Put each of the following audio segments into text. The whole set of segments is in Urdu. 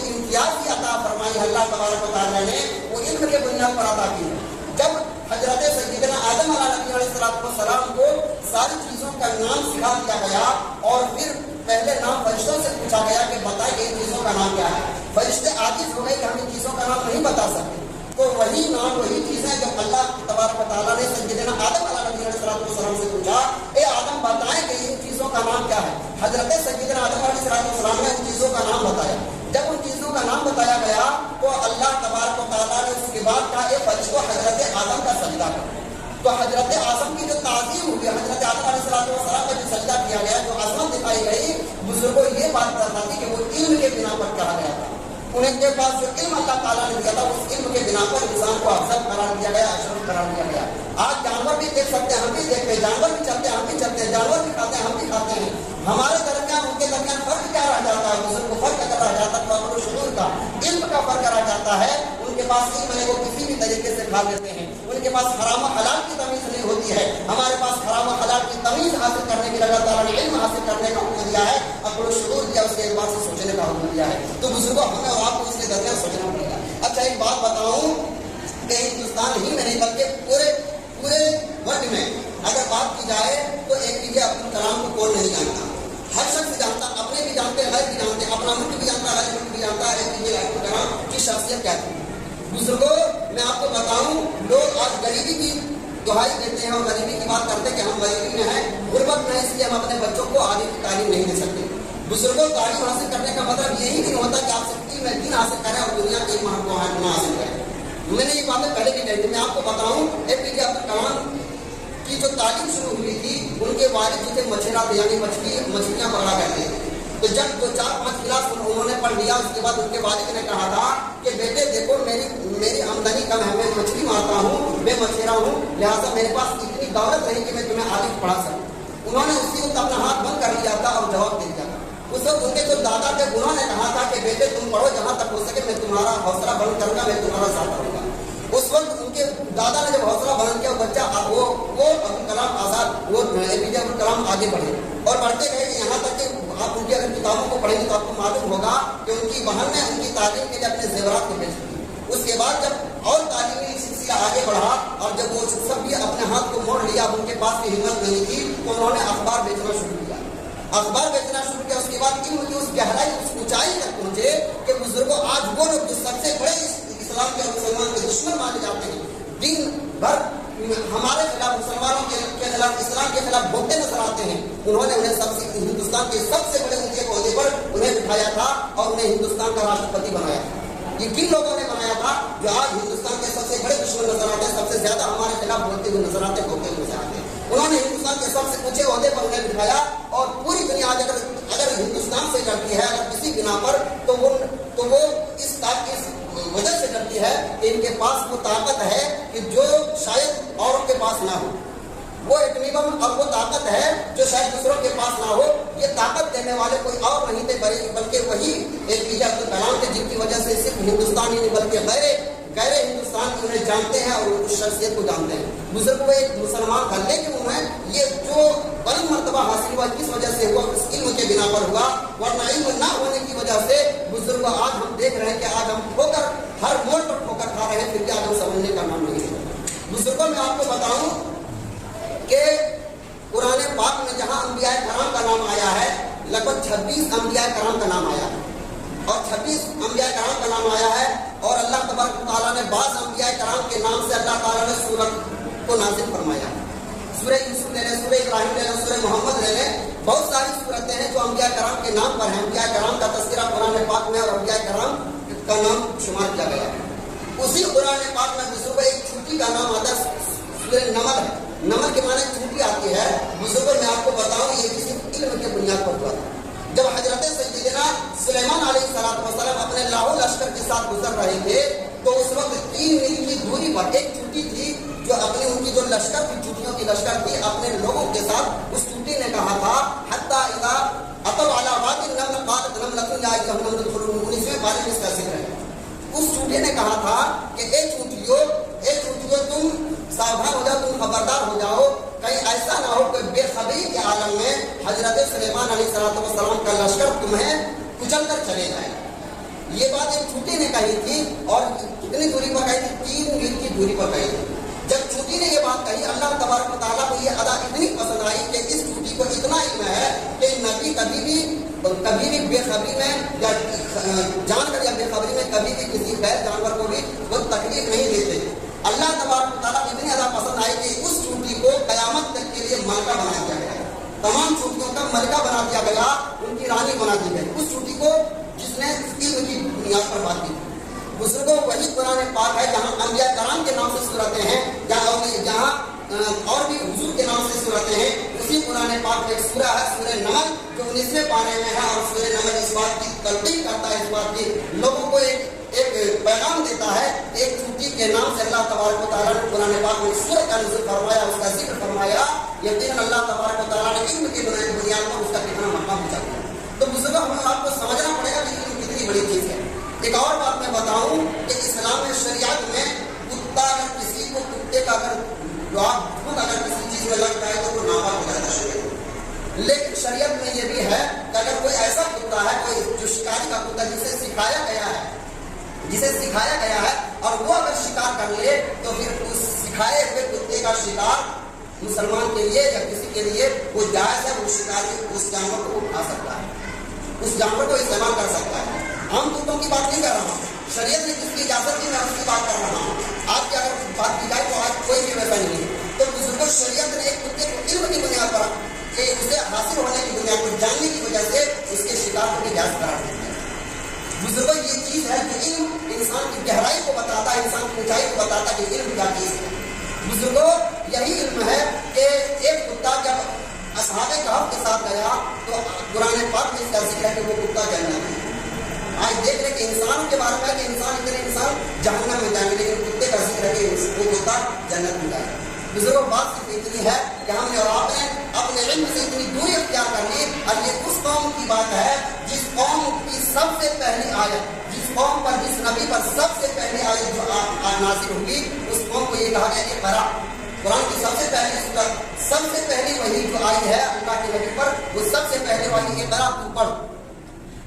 امتیاز کی عطا فرمائی اللہ تبارک و تعالیٰ نے وہ علم کے بنیاد پر عطا کی ہے. جب حضرت سیدنا آدم علیہ السلام کو ساری چیزوں کا نام سکھا دیا گیا اور پھر پہلے نام فرشتوں سے پوچھا گیا کہ بتائیے ان چیزوں کا نام کیا ہے. فرشتے عاجز ہو گئے کہ ہم ان چیزوں کا نام نہیں بتا سکتے. تو وہی نام وہی چیزیں جب اللہ تبارک و تعالیٰ نے سیدنا آدم علیہ السلام سے پوچھا اے آدم بتائیں کہ ان چیزوں کا نام کیا ہے. حضرت سیدنا آدم علیہ السلام نے ان چیزوں کا نام بتایا. جب ان چیزوں کا نام بتایا گیا تو اللہ تبارک و تعالیٰ نے اس کے بعد کہا اے فرشتوں حضرت آدم کا سجدہ کرو. تو حضرت آدم کی جو تعظیم ہوئی, حضرت آدم علیہ السلام کا جو سجدہ کیا گیا, جو عظمت دکھائی گئی, بزرگوں یہ بات بتاتی کہ وہ علم کے بنا پر کہا گیا تھا. انہیں کے پاس جو علم اللہ تعالیٰ نے دیا تھا اس علم کے بنا پر انسان کو افضل قرار دیا گیا, اشرف قرار دیا گیا. آج جانور بھی دیکھ سکتے ہیں, ہم بھی دیکھتے ہیں, جانور بھی چلتے ہیں, ہم بھی چلتے ہیں, جانور بھی کھاتے ہیں, ہم بھی کھاتے ہیں. ہمارے درمیان ان کے درمیان فرق کیا رہ جاتا ہے؟ بزرگ کو فرق اگر رہ جاتا ہے تو عقل و شعور کا, علم کا فرق رہ جاتا ہے. ان کے پاس علم ہے, وہ کسی بھی طریقے سے کھا لیتے ہیں. ان کے پاس حرام و حلال کی تمیز نہیں ہوتی ہے. ہمارے پاس حرام و حلال کی تمیز حاصل کرنے کے لیے اللہ تعالیٰ نے علم حاصل کرنے کا حکم دیا ہے, عقل و شعور دیا, اس کے اعتبار سے سوچنے کا حکم دیا ہے. تو بزرگوں ہمیں اور آپ کو اس کے درمیان سوچنا پڑے گا. اچھا ایک بات بتاؤں کہ ہندوستان ہی میں نہیں بلکہ پورے ورلڈ میں اگر بات کی جائے تو اے پی جے عبد الکلام کو کون نہیں جانتا؟ ہر شخص جانتا, اپنے بھی جانتے ہیں, غیر بھی جانتے ہیں, اپنا ملک بھی جانتا ہے, غیر ملک بھی جانتا ہے اے پی جے عبد الکلام کی شخصیت کیا تھی. بزرگوں میں آپ کو بتاؤں, لوگ آج غریبی کی دہائی دیتے ہیں اور غریبی کی بات کرتے ہیں کہ ہم غریبی میں ہیں, غربت میں, اس لیے ہم اپنے بچوں کو آگے کی تعلیم نہیں دے سکتے. بزرگوں تعلیم حاصل کرنے کا مطلب یہی نہیں ہوتا کہ آپ سب میں دین حاصل کریں اور دنیا کے کو حاصل کریں. میں نے یہ باتیں پہلے بھی کہی تھی. میں آپ کو بتاؤں اے پی جے عبد الکلام کی جو تعلیم شروع ہوئی تھی, ان کے والد جو تھے مچھیرا تھے, یعنی مچھلیاں پکڑا کرتے تھے. تو جب 4-5 کلاس انہوں نے پڑھ لیا, اس کے بعد ان کے والد نے کہا تھا کہ بیٹے دیکھو میری آمدنی کم ہے, میں مچھلی مارتا ہوں, میں مچھیرا ہوں, لہٰذا میرے پاس اتنی دولت نہیں کہ میں تمہیں آگے پڑھا سکوں. انہوں نے اسی وقت اپنا ہاتھ بند کر لیا تھا اور جواب دے دیا تھا. اس وقت ان کے جو دادا تھے انہوں نے کہا تھا کہ بیٹے تم پڑھو, جہاں تک ہو سکے میں تمہارا حوصلہ بلند کروں گا, میں تمہارا ساتھ کروں گا. اس وقت ان کے دادا نے جب حوصلہ بلند کیا, بچہ وہ عبدالکلام آزاد, وہ اے پی جے عبدالکلام آگے بڑھے اور بڑھتے گئے کہ یہاں تک کہ آپ ان کی اگر کتابوں کو پڑھیں گے تو آپ کو معلوم ہوگا کہ ان کی بہن نے ان کی تعلیم کے لیے اپنے زیورات کو بیچ دی. اس کے بعد جب اور تعلیمی سلسلہ آگے بڑھا اور جب وہ سب بھی اپنے ہاتھ کو موڑ لیا, ان کے پاس بھی ہمت نہیں تھی, تو انہوں نے اخبار بیچنا شروع کیا. اخبار بیچنا شروع کیا, اس کے بعد علم کی اس گہرائی, اس اونچائی تک پہنچے کہ بزرگوں آج وہ لوگ جو سب سے بڑے اسلام کے اور مسلمان کے دشمن مانے جاتے ہیں, دن بھر ہمارے خلاف, مسلمانوں کے خلاف, اسلام کے خلاف بولتے نظر آتے ہیں, انہوں نے انہیں ہندوستان کے سب سے بڑے اونچے عہدے پر انہیں بٹھایا تھا اور انہیں ہندوستان کا راشٹرپتی بنایا تھا. یہ کن لوگوں نے بنایا تھا جو آج ہندوستان کے سب سے بڑے دشمن نظر آتے ہیں, سب سے زیادہ ہمارے خلاف بولتے ہوئے نظر آتے ہیں, بولتے ہوئے نظر آتے ہیں. انہوں نے ہندوستان کے سب سے اونچے عہدے پر انہیں بٹھایا اور پوری دنیا اگر ہندوستان سے ڈرتی ہے, اگر کسی بنا پر, تو وہ اس وجہ سے ڈرتی ہے کہ ان کے پاس وہ طاقت ہے کہ جو شاید اوروں کے پاس نہ ہو. وہ ایٹمی بم اور وہ طاقت ہے جو شاید دوسروں کے پاس نہ ہو. یہ طاقت دینے والے کوئی اور نہیں تھے بلکہ وہی اے پی جے عبد الکلام تھے, جن کی وجہ سے صرف ہندوستان ہی نہیں بلکہ غیر ہندوستان کی انہیں جانتے ہیں اور اس شخصیت کو جانتے ہیں. بزرگ وہ ایک مسلمان تھا, لیکن انہیں یہ جو بلند مرتبہ حاصل ہوا کس وجہ سے ہوا, اس علم کے بنا پر ہوا, ورنہ علم نہ ہونے کی وجہ سے بزرگ آج ہم دیکھ رہے ہیں کہ آج ہم ٹھوکر, ہر موڑ پر ٹھوکر کھا رہے ہیں, پھر بھی آج ہم سمجھنے کا نام نہیں ہے. بزرگوں میں آپ کو بتاؤں کہ قرآن پاک میں جہاں انبیاء کرام کا نام آیا ہے, لگ بھگ 26 انبیاء کرام کا نام آیا ہے اور 26 انبیاء کرام کا نام آیا ہے. اور اللہ تبارک و تعالیٰ نے بعض انبیاء کرام کے نام سے اللہ تعالیٰ نے سورت کو نازل فرمایا. سورہ یوسف لے لیں, سورہ ابراہیم لے لیں, سورہ محمد لے لیں, بہت ساری سورتیں ہیں جو انبیاء کرام کے نام پر ہیں. انبیاء کرام کا تذکرہ قرآن پاک میں اور انبیاء کرام کا نام شمار کیا گیا. اسی قرآن پاک میں بزرگ ایک چھوٹی کا نام آتا ہے, سورہ نمل ہے. نمل کے معنی چھوٹی آتی ہے. بزرگ میں آپ کو بتاؤں یہ کسی علم کے بنیاد پر ہوا تھا. جب حضرت سیدنا سلیمان علیہ السلام اپنے لاہو لشکر کے ساتھ گزر رہے تھے, تو اس وقت 3 میل کی دوری پر ایک چوٹی تھی جو اپنے ان کی جو لشکر تھی, چوٹیوں کی لشکر تھی, اپنے لوگوں کے ساتھ اس چوٹی نے کہا تھا حتی اذا اتوا علی وادی النمل قالت نملۃ لا یفقهون ادخلوا. 19ویں پارے میں اس کا ذکر ہے. اس چوٹی نے کہا تھا کہ اے چوٹیوں تم ساودھان ہو جاؤ, تم خبردار ہو جاؤ, کہیں ایسا نہ ہو کہ بے خبری کے عالم میں حضرت سلیمان علیہ السلام کا لشکر تمہیں کچل کر چلے جائے. یہ بات ایک چوٹی نے کہی تھی اور کتنی دوری پر کہی تھی؟ 3 میل کی دوری پر کہی تھی. جب چوٹی نے یہ بات کہی اللہ تبارک و تعالیٰ کو یہ ادا اتنی پسند آئی کہ اس چوٹی کو اتنا علم ہے کہ نبی کبھی بھی بے خبری میں یا جان کر یا بے خبری میں کبھی بھی کسی غیر جانور کو بھی وہ تکلیف نہیں دیتے. اللہ تبارک و تعالیٰ کو اتنی ادا پسند آئی کہ اس چوٹی کو قیامت تک کے لیے ملکہ بنا دیا گیا. تمام چوٹیوں کا ملکہ بنا دیا گیا، ان کی رانی بنا دی گئی. اس چوٹی کو جس نے علم کی بنیاد پر بات کی. بزرگوں وہی قرآن پاک ہے جہاں انبیاء کرام کے نام سے صورتیں ہیں، جہاں اور بھی حضور کے نام سے صورتیں ہیں. اسی قرآن پاک میں ایک سورہ ہے سورہ نمل جو 19ویں پارے میں ہے، اور سورہ نمل اس بات کی تلقین کرتا ہے، اس بات کی لوگوں کو ایک پیغام دیتا ہے. ایک چوٹی کے نام سے اللہ تبارک و تعالیٰ نے قرآن پاک میں سورہ کا نزول فرمایا، اس کا ذکر فرمایا. یقیناً اللہ تبارک و تعالیٰ نے علم کی بنیاد پر اس کا کتنا مقام اونچا کیا. تو بزرگوں ہمیں آپ کو سمجھنا پڑے گا کہ علم کتنی بڑی چیز ہے. ایک اور بات میں بتاؤں کہ اسلام شریعت میں کتا اگر کسی کو کتے کا اگر کسی چیز میں لگ جائے تو وہ ناپاک ہو جاتا ہے. لیکن شریعت میں یہ بھی ہے کہ اگر کوئی ایسا کتا ہے، کوئی جو شکاری کا کتا جسے سکھایا گیا ہے اور وہ اگر شکار کر لے تو پھر اس سکھائے ہوئے کتے کا شکار مسلمان کے لیے یا کسی کے لیے وہ جائز ہے. وہ شکاری اس جانور کو کھا سکتا ہے، اس جانور کو استعمال کر سکتا ہے. عام کتوں کی بات نہیں کر رہا ہوں، شریعت نے جس کی اجازت دی میں اس کی بات کر رہا ہوں. آج کی اگر بات کی جائے تو آج کوئی بھی ویسا نہیں ہے. تو بزرگوں شریعت نے ایک کتے کو علم کی بنیاد پر کہ اسے حاصل ہونے کی بنیاد پر جاننے کی وجہ سے اس کے شکار کو بھی جائز قرار دیا. بزرگوں یہ چیز ہے کہ علم انسان کی گہرائی کو بتاتا ہے، انسان کی اونچائی کو بتاتا ہے کہ علم کیا چیز ہے. بزرگوں یہی علم ہے کہ ایک کتا جب اصحاب کہف کے ساتھ گیا تو قرآن پاک میں اس کا ذکر ہے کہ وہ کتا جنت ہے. آج دیکھ رہے کہ انسانوں کے بارے میں کہ انسان جہنم میں جائیں گے، لیکن کتے کا ذکر ہے کہ وہ کتا جنت میں جائے گا. بزرگوں بات صرف اتنی ہے کہ ہم نے اور آپ نے اپنے علم سے اتنی دوری اختیار کر لی. اور یہ اس قوم کی بات ہے جس قوم کی سب سے پہلی آیت، جس قوم پر جس نبی پر سب سے پہلی آیت جو نازل ہوئی، اس قوم کو یہ کہا گیا کہ اقرا. قرآن کی سب سے پہلی صورت، سب سے پہلی وحی جو آئی ہے اللہ کے نبی پر، وہ سب سے پہلے وحی اقرا تو پڑھ.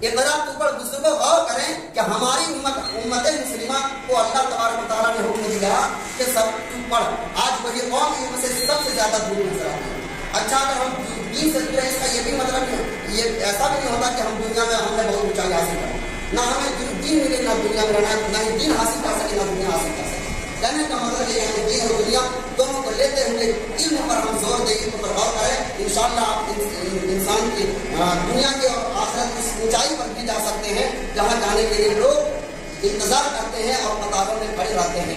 اقرا تو پڑھ. بزرگوں غور کریں کہ ہماری امت مسلمہ کو اللہ تبارک و تعالیٰ نے حکم دیا کہ سب تو پڑھ. آج وہی قوم علم سے سب سے زیادہ دور نظر آتی ہے. اچھا اگر ہم دین سے جڑے، اس کا یہ بھی مطلب نہیں، یہ ایسا بھی نہیں ہوتا کہ ہم دنیا میں ہم نے بہت اونچائی حاصل کر، نہ ہمیں دین ملے نہ دنیا میں رہنا، نہ ہی دین حاصل کر سکے نہ دنیا حاصل کر سکے. کہنے کا مطلب یہ ہے کہ دین اور دنیا دونوں کو لیتے ہوئے علم پر ہم زور دیں، علم پر غور کریں. انشاءاللہ انسان کی دنیا کے اور آخرت کی اونچائی پر بھی جا سکتے ہیں جہاں جانے کے لیے لوگ انتظار کرتے ہیں اور